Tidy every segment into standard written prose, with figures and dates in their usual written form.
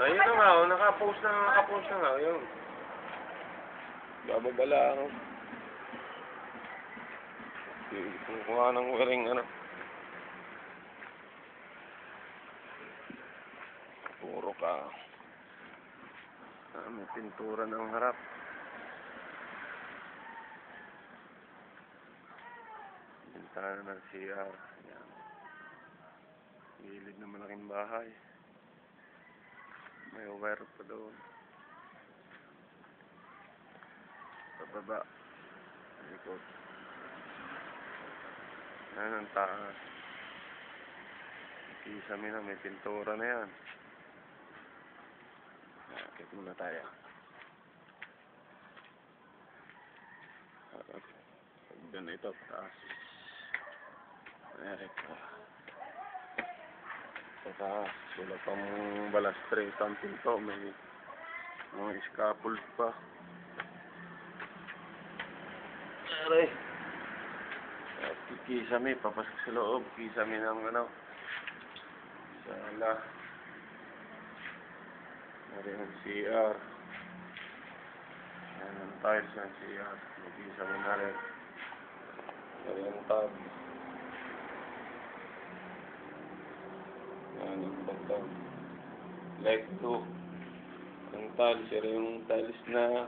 Ayun na nga, oh, nakapost na nga, yun. Bababala ako. Kukuha ng wiring, ano. Puro ka. May pintura ng harap. Bintana ng CR. Yan. Gilid ng malaking bahay. May wire pa doon. Pababa. Likod. Yan ang taas. Kisame na, may pintura na yan. Akit muna tayo. Ganito, taas. Ayan ito. Sa taas, wala pang balastre. Ang pinto, may mga scaffold pa. Aray. At kisame, papasok sa loob. Kisame ng ano. Sala. Aray ang CR. Ayan ang tiles ng CR. May kisame na rin. Aray ang tab. Ayan ang bantang. Like 2. Ang tiles, aray yung tiles na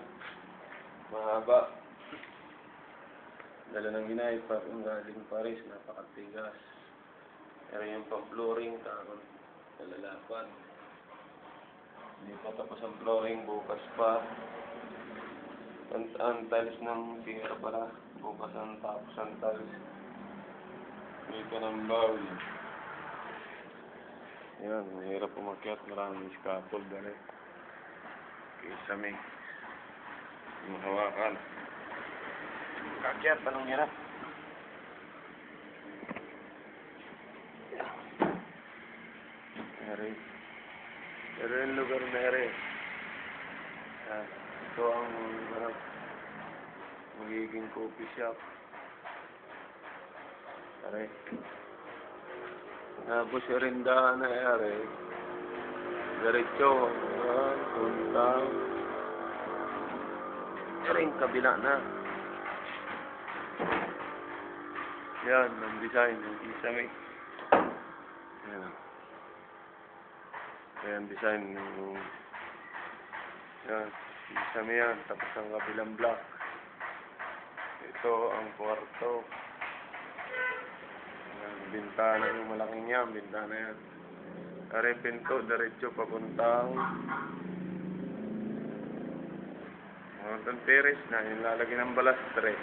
mahaba. Dala ng ginay, parang galing Paris, napakatigas. Pero yung pang-flooring, karon nalalapan. Hindi pa tapos ang flooring, bukas pa. Ang tiles ng CR pala, bukas ang tapos ang tiles. Dito ng bowl. Yan, mahirap umakyat, maraming scaffold dali. Kisame. Mahawakan. Kakyat, anong hirap? Eri. Pero yung lugar na eri. Ito ang magiging coffee shop. Eri. Tapos yung rindahan na eri. Diretso. Punta. Eri yung kabila na. Yan, ang design ng kisame. Yan. Yan, design ng... Yan, kisame yan. Tapos ang kabilang block. Ito ang kwarto. Yan, bintana yung malaking yan. Bintana yan. Kare pinto, diretso papuntang... Mountain Terrace na. Yung lalagyan ng balastre.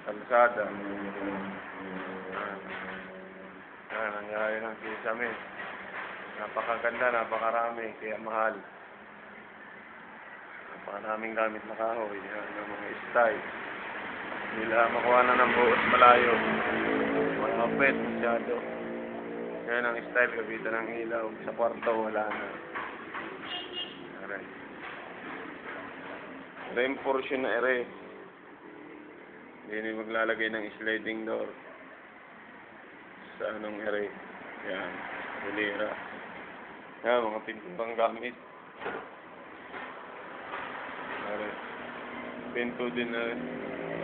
Kalsada. Yan, ang gaya ng kisame. Napakaganda, napakarami, kaya mahal. Napakaraming gamit na kahoy. Yan, ng mga style. Nila makuha na ng buos malayo. Malapit, masyado. Yan ang style, kabitan ng ilaw. Sa kwarto, wala na. Aray. Reinforcement na ere. Hindi maglalagay ng sliding door sa anong ere. Yan, hilira. Yan, mga pinturang gamit. Aray. Pinto din na rin.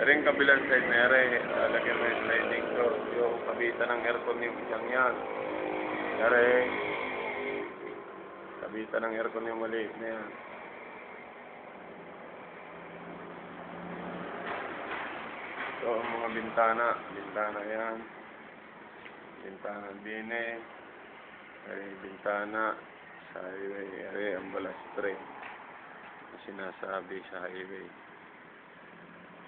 Rin kabilang side na ere. Lalagyan ng sliding door. Yung kabitan ng aircon yung isang yan. Ere. Kabitan ng aircon yung maliit na yan. Ito ang mga bintana. Bintana yan. Bintana bine. Ay, bintana sa highway. Ay, ang balastre. Sinasabi sa highway.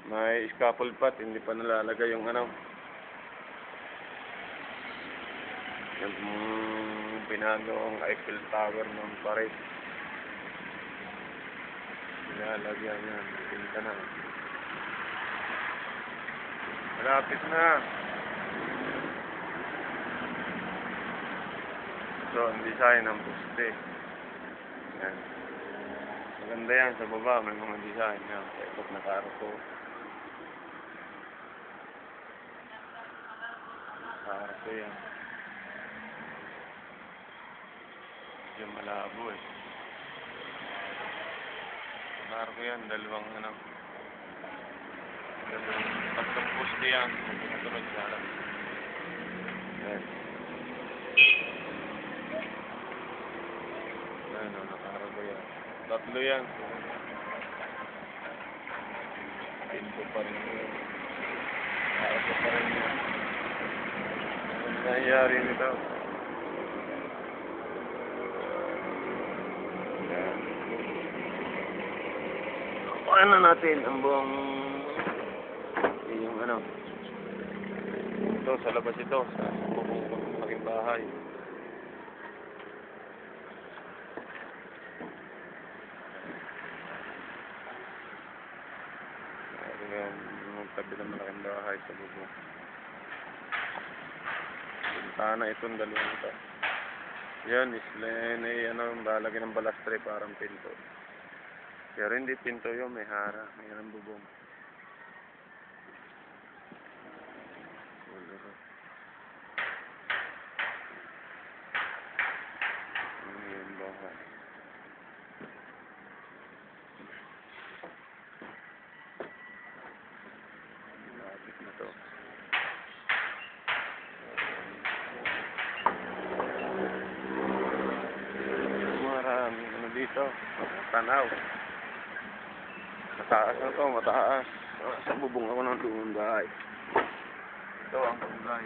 May scaffold pat. Hindi pa nalalagay yung ano. Yung pinano ang Eiffel Tower ng Paris. Nilalagyan yan. Bintana. Malapit na. So, ang design ng poste. Yan. Maganda yan sa baba. May mga design. Yan. Ikot na karko. Karko yan. medyo malabo eh. Klaro ko yan, dalawang tatlong poste yan, magkasunod sa harap. Ayan. Ayan o, nakarabo yan. Tatlo yan. Pinto pa rin yun. Nakarabo pa rin yan. Ano nangyayari nito? Kuhaan na natin ang buong yung ito sa labas ito sa bubong malaking bahay. Ayan, yung tabi ng malaking bahay sa bubong. Bintana itong dalawang ito. Yan, balagyan ng balastre parang pinto. Pero hindi pinto yun, may hara, may bubong. Ayan, bahay. Lapit na to. Maraming dito, tanaw. Mataas na to, mataas. Sa bubong ako ng lumang bahay. Ito ang kulay.